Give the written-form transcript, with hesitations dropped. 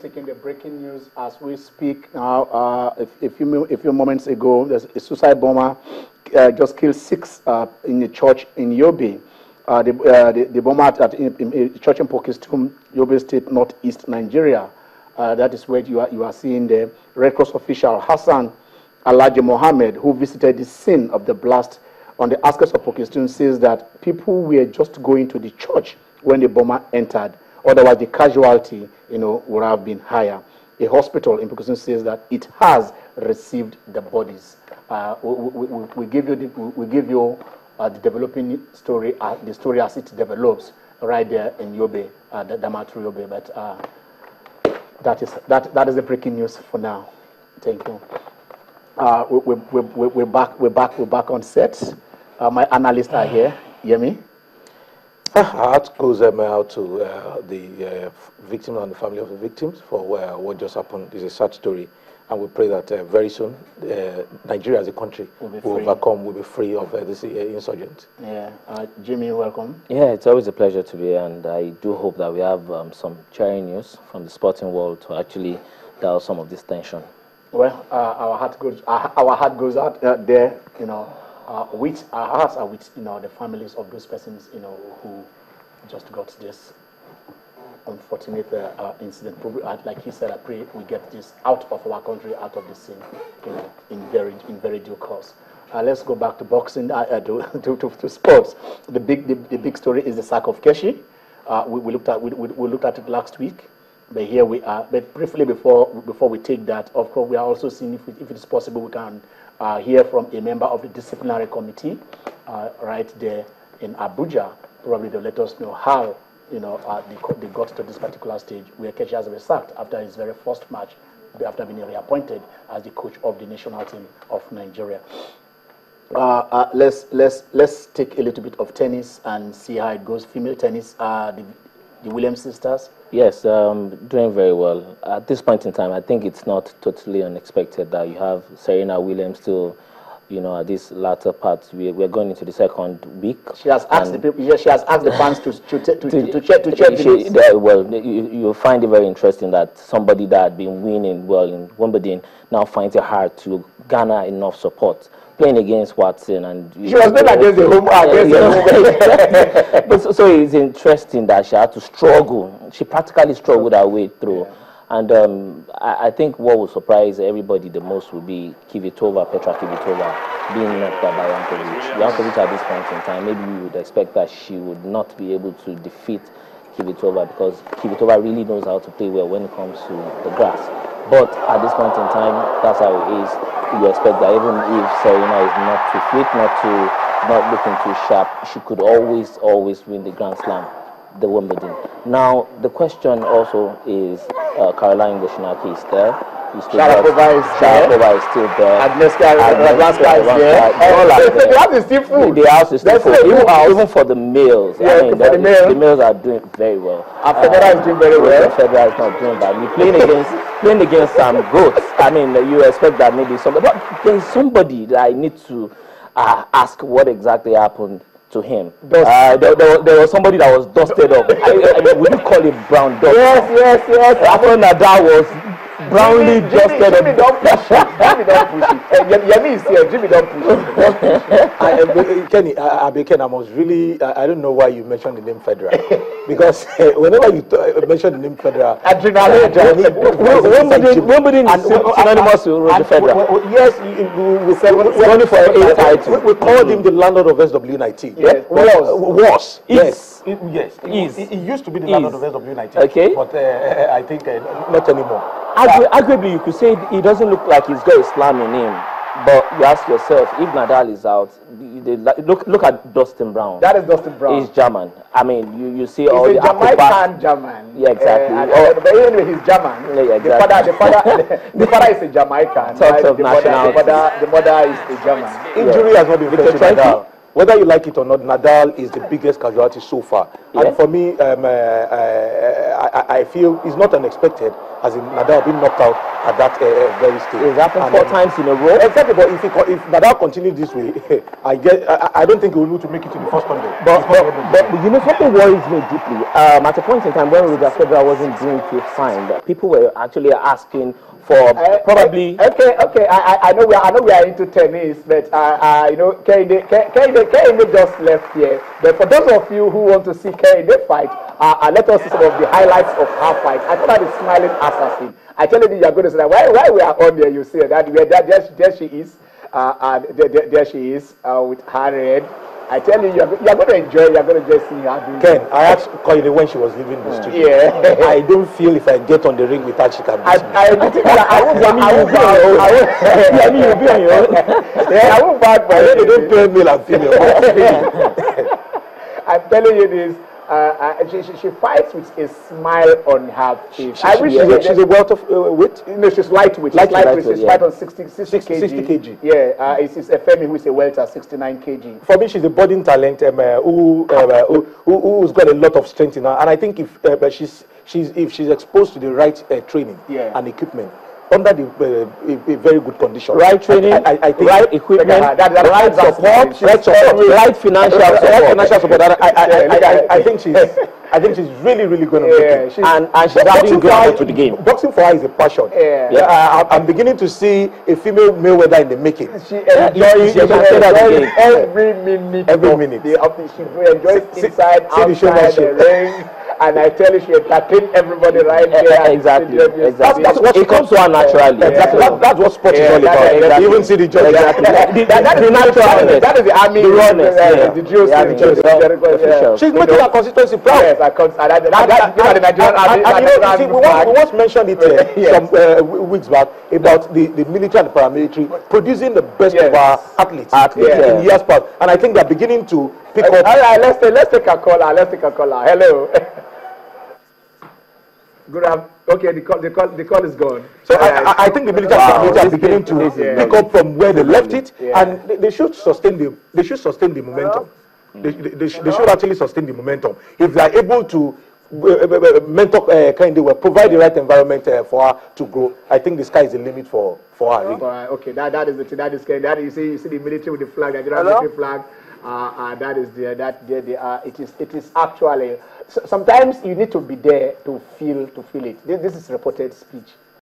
taking the breaking news as we speak now. A few moments ago, there's a suicide bomber just killed 6 in a church in Yobe. The bomber at a church in Pokistum, Yobe State, northeast Nigeria. That is where you are seeing the Red Cross official Hassan Alhaji Mohammed, who visited the scene of the blast on the outskirts of Pokistum, says that people were just going to the church when the bomber entered. Otherwise, the casualty, would have been higher. A hospital in Pokistum says that it has received the bodies. We give you the developing story, the story as it develops right there in Yobe, the Damaturu Yobe. But that is the breaking news for now. Thank you. We're back on set. My analysts are here. Yemi? Our heart goes out to the victim and the family of the victims for what just happened. It's a sad story, and we pray that very soon Nigeria as a country will overcome, will be free of this insurgent. Yeah, Jimmy, welcome. Yeah, it's always a pleasure to be here, and I do hope that we have some cheering news from the sporting world to actually dull some of this tension. Well, our heart goes out there, with our hearts are with the families of those persons who just got this unfortunate incident. Probably, like he said, I pray we get this out of our country, out of the scene, in very due course. Let's go back to boxing, to sports. The big story is the sack of Keshi. We looked at it last week. But here we are. But briefly, before we take that, of course, we are also seeing if it is possible we can hear from a member of the disciplinary committee right there in Abuja. Probably they'll let us know how they got to this particular stage where Keshi has been sacked after his very first match, after being reappointed as the coach of the national team of Nigeria. Let's take a little bit of tennis and see how it goes. Female tennis, the Williams sisters. Yes, doing very well. At this point in time, I think it's not totally unexpected that you have Serena Williams still, at this latter part. We're going into the second week. She has asked the people. She has asked the fans to check. Well, you find it very interesting that somebody that had been winning well in Wimbledon now finds it hard to garner enough support. Playing against Watson, and she was playing against the home. But so it's interesting that she had to struggle. She practically struggled her way through, and I think what will surprise everybody the most will be Petra Kvitova, being knocked out by Jankovic. Jankovic at this point in time, maybe we would expect that she would not be able to defeat Kvitova because Kvitova really knows how to play well when it comes to the grass. But at this point in time, that's how it is. You expect that even if Serena is not too fit, not looking too sharp, she could always win the Grand Slam, the Wimbledon. Now, the question also is Caroline Wozniacki is there. Sharapova is still there. Agnieszka Radwanska is there. The house is still full. The house is still full. Even for the males. Yeah, I mean, the males are doing very well. Federer is doing very well. Federer is not doing bad. We're playing against some goats. I mean, you expect that maybe somebody. But there's somebody that I need to ask what exactly happened to him. There was somebody that was dusted up. I mean, would you call it brown dust? Yes. After Nadal was brownly dusted up. Jimmy don't push it. Yemi is here. Jimmy don't push it. Kenny, I was really, I don't know why you mentioned the name Federer. Because whenever you mention the name Federer, Wimbledon is synonymous with Roger Federer. Yes, we running for 8 titles. We called him the landlord of SW19. Yes, was. Yes. He used to be the landlord of SW19. Okay. But I think not anymore. Arguably, you could say he doesn't look like he's got Islam in him. But you ask yourself, if Nadal is out, look at Dustin Brown. That is Dustin Brown. He's German. I mean, you see he's all the Jamaican German. Yeah, exactly. But anyway, he's German. Yeah, exactly. The father is a Jamaican. Talks of nationality. The mother is a German. Injury has not been fair to Nadal. Whether you like it or not, Nadal is the biggest casualty so far. Yeah. And for me, I feel is not unexpected, as in Nadal being knocked out at that very stage. It's happened 4 times in a row. Exactly, but if Nadal continues this way, I don't think he will be able to make it to the first 100. But you know, something worries me deeply. At a point in time when Roger Federer wasn't doing too fine, people were actually asking for probably. Okay. I know we are into tennis, but you know, Kehinde just left here. But for those of you who want to see Kehinde fight, let us see some of the highlights of her fight. I thought that is smiling assassin. I tell you, you are going to say that why we are on there. You see that there she is, there she is with her red. I tell you, you're going to enjoy. You're going to just see her doing. Ken, I asked Koide when she was leaving the studio. Yeah. I don't feel if I get on the ring with her, she can beat me. I won't be on your own. Yeah, I won't back by they don't play male and female. I'm telling you this. She fights with a smile on her face. She's a welterweight. No, she's lightweight. She's fight on 60 kg. Yeah, it's Femi who is a welter, 69 kg. For me, she's a budding talent who's got a lot of strength in her. And I think if she's exposed to the right training and equipment, under a very good condition. Right training, I think right equipment, right support, right financial support. I think she's really going to make it. And she's adding ground to the game. Boxing for her is a passion. I'm beginning to see a female Mayweather in the making. She enjoys every minute. She enjoys inside, outside the ring. And I tell you, she entertained everybody right there. Exactly. That's what it comes to her naturally. Exactly. That's what sport is all about. Exactly. You even see the judge. That is the army. The drills. She's making her constituency proud. Yes, the Nigerian army. We once mentioned it some weeks back about the military and the paramilitary producing the best of our athletes in years past. And I think they're beginning to pick up. All right, let's take a caller. Hello. Good. Okay, the call is gone. So I think the military are beginning to pick up from where they left it, and they should sustain the momentum. They should actually sustain the momentum if they are able to mentor provide the right environment for her to grow. I think the sky is the limit for her. Okay, that is the thing. That is scary. That you see the military with the flag, the military flag. That is there. They are. It is actually. Sometimes you need to be there to feel it. This is reported speech.